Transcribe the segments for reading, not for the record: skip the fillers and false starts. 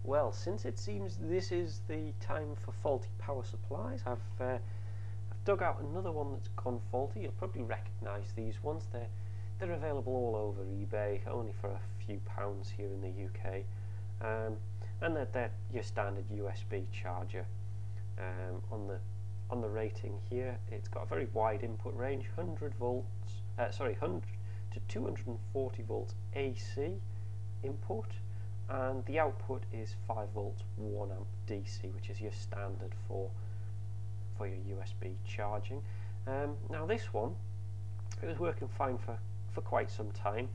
Well, since it seems this is the time for faulty power supplies, I've dug out another one that's gone faulty. You'll probably recognise these ones. They're available all over eBay, only for a few pounds here in the UK, and they're your standard USB charger. On the rating here, it's got a very wide input range, 100 to 240 volts AC input, and the output is 5 volts 1 amp DC, which is your standard for your USB charging. Now this one, it was working fine for quite some time,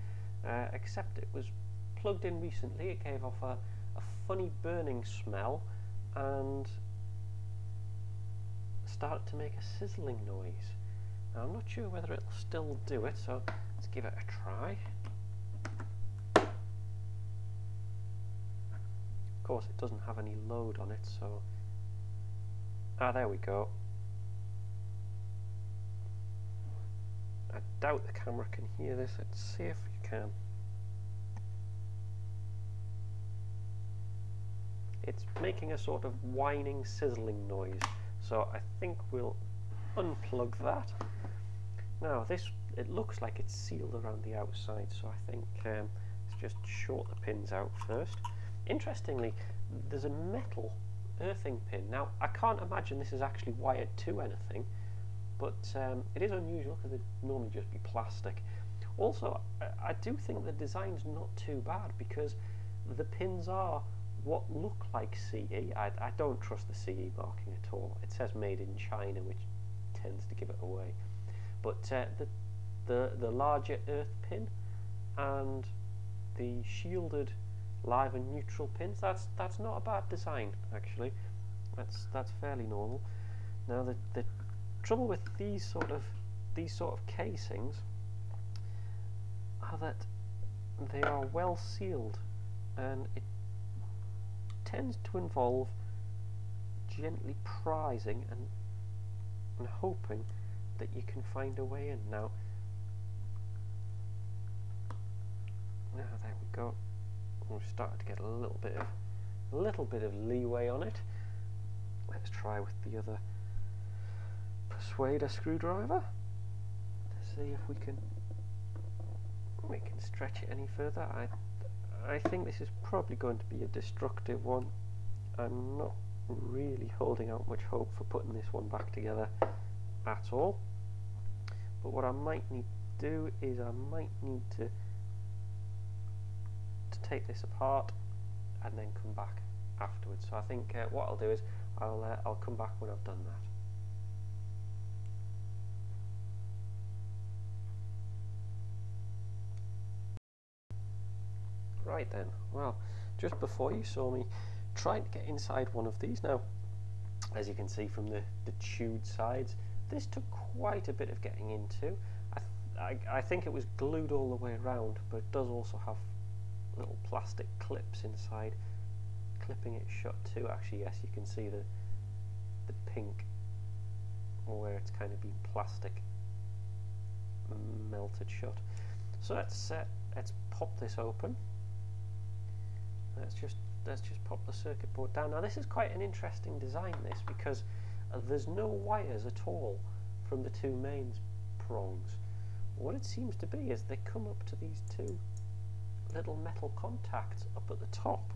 except it was plugged in recently. It gave off a funny burning smell and started to make a sizzling noise. Now I'm not sure whether it'll still do it, so let's give it a try. Of course it doesn't have any load on it, so there we go. I doubt the camera can hear this. Let's see if you can. It's making a sort of whining, sizzling noise, so I think we'll unplug that. Now it looks like it's sealed around the outside, so I think let's just short the pins out first. Interestingly, there's a metal earthing pin. Now I can't imagine this is actually wired to anything, but it is unusual because it'd normally just be plastic. Also, I do think the design's not too bad, because the pins are what look like CE. I don't trust the CE marking at all. It says made in China, which tends to give it away. But the larger earth pin and the shielded live and neutral pins, that's not a bad design actually. That's fairly normal. Now the trouble with these sort of casings are that they are well sealed, and it tends to involve gently prizing and hoping that you can find a way in. Now there we go. We've started to get a little bit of leeway on it. Let's try with the other persuader screwdriver to see if we can stretch it any further. I think this is probably going to be a destructive one. I'm not really holding out much hope for putting this one back together at all. But what I might need to do is I might need to take this apart and then come back afterwards. So I think what I'll do is I'll come back when I've done that. Right then, well, just before you saw me trying to get inside one of these. Now, as you can see from the chewed sides, this took quite a bit of getting into. I think it was glued all the way around, but it does also have little plastic clips inside clipping it shut too. Actually, yes, you can see the pink where it's kind of been plastic melted shut. So let's pop this open. Let's just pop the circuit board down. Now this is quite an interesting design, this, because there's no wires at all from the two mains prongs. What it seems to be is they come up to these two little metal contacts up at the top,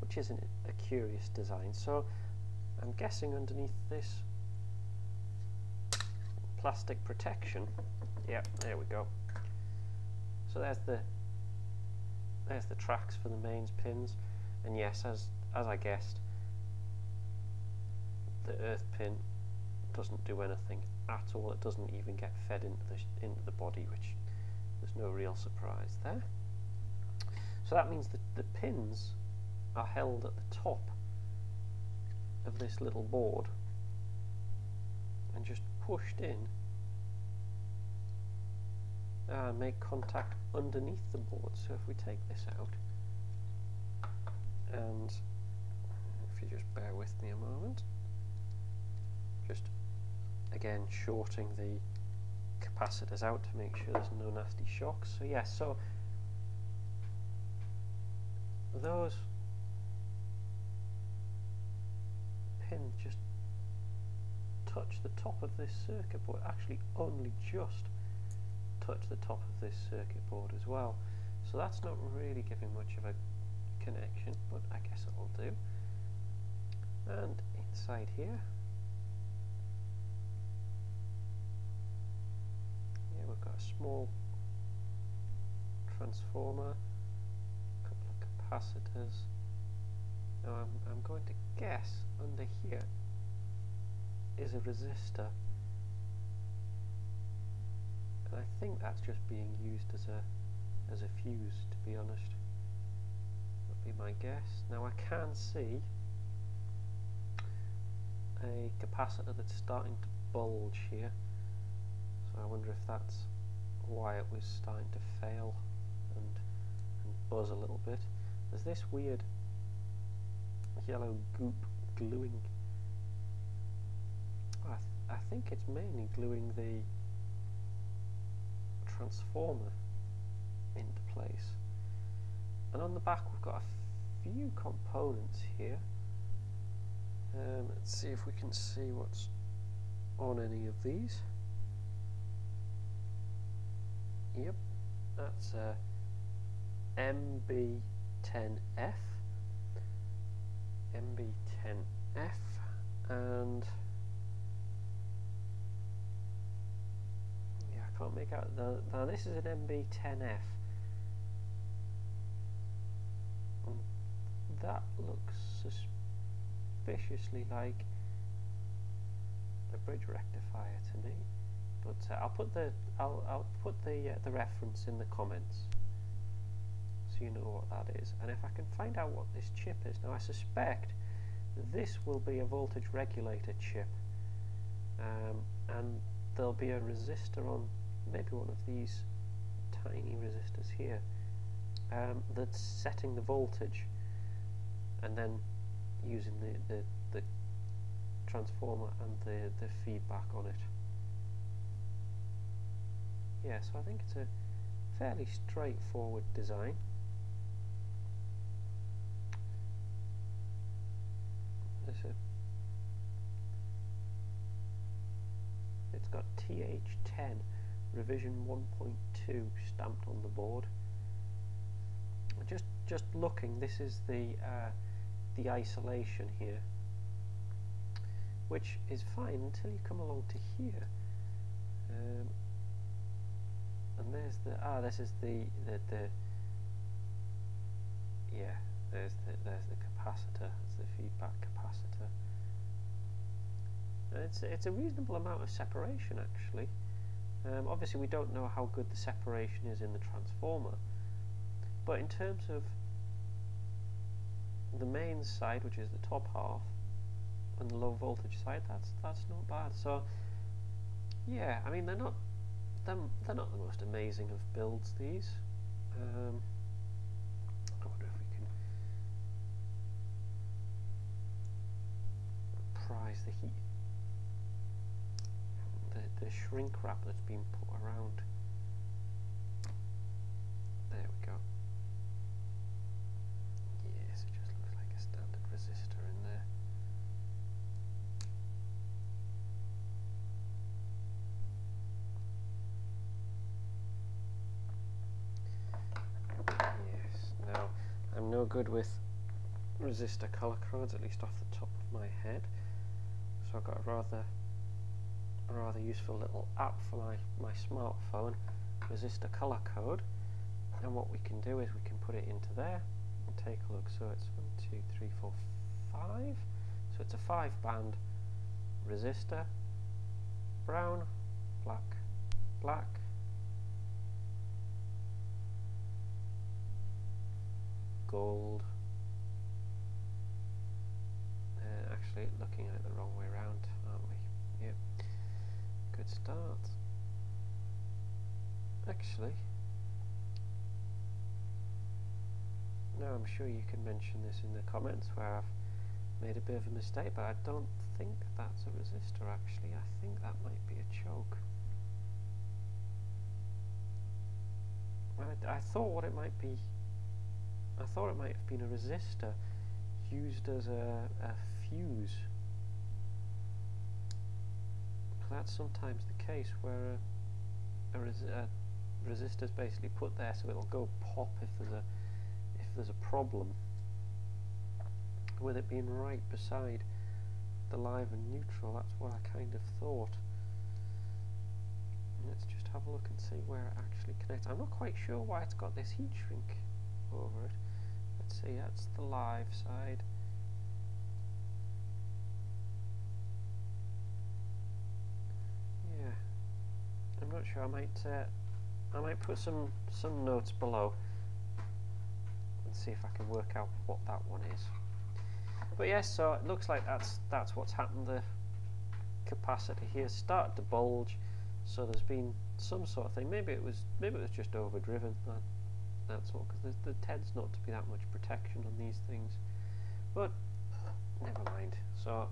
which is a curious design. So I'm guessing underneath this plastic protection, yeah, there we go. So there's the tracks for the mains pins, and yes, as I guessed, the earth pin doesn't do anything at all. It doesn't even get fed into the body, which there's no real surprise there. So that means that the pins are held at the top of this little board and just pushed in and make contact underneath the board. So if we take this out, and if you just bear with me a moment, just again shorting the capacitors out to make sure there's no nasty shocks. So yes, so those pin just touch the top of this circuit board, actually only just touch the top of this circuit board as well. So that's not really giving much of a connection, but I guess it'll do. And inside here, yeah, we've got a small transformer, a couple of capacitors. Now I'm going to guess under here is a resistor, and I think that's just being used as a fuse, to be honest. That'd be my guess. Now I can see a capacitor that's starting to bulge here, so I wonder if that's why it was starting to fail and buzz a little bit. There's this weird yellow goop gluing. I think it's mainly gluing the transformer into place. And on the back we've got a few components here. Let's see if we can see what's on any of these. Yep, that's a MB10F, and yeah, I can't make out. Now this is an MB10F. That looks suspiciously like a bridge rectifier to me, but I'll put the reference in the comments so you know what that is. And if I can find out what this chip is, now I suspect this will be a voltage regulator chip, and there'll be a resistor on maybe one of these tiny resistors here that's setting the voltage, and then using the transformer and the feedback on it. Yeah, so I think it's a fairly straightforward design. It's got TH10 revision 1.2 stamped on the board. Just looking, this is the isolation here, which is fine until you come along to here, and there's this is the yeah, there's the capacitor, it's the feedback capacitor. And it's a reasonable amount of separation actually. Obviously we don't know how good the separation is in the transformer, but in terms of the main side, which is the top half, and the low voltage side, that's not bad. So yeah, I mean they're not the most amazing of builds, these. I wonder if we can prise the heat, the shrink wrap that's been put around. There we go. Yes, it just looks like a standard resistor in there. Yes, now I'm no good with resistor color codes, at least off the top of my head, so I've got a rather useful little app for my smartphone, resistor color code, and what we can do is we can put it into there and take a look. So it's 1, 2, 3, 4, 5, so it's a 5-band resistor: brown, black, black, gold, actually looking at it the wrong way around, aren't we? Yep. Good start. Actually, now I'm sure you can mention this in the comments where I've made a bit of a mistake, but I don't think that's a resistor actually. I think that might be a choke. I thought what it might be, I thought it might have been a resistor used as a fuse That's sometimes the case where a resistor's basically put there so it'll go pop if there's a problem with it being right beside the live and neutral. That's what I kind of thought. Let's just have a look and see where it actually connects. I'm not quite sure why it's got this heat shrink over it. Let's see, that's the live side. Yeah, I'm not sure. I might put some notes below and see if I can work out what that one is. But yes, so it looks like that's what's happened. The capacitor here started to bulge, so there's been some sort of thing. Maybe it was just overdriven. That's all, because there tends not to be that much protection on these things. But never mind. So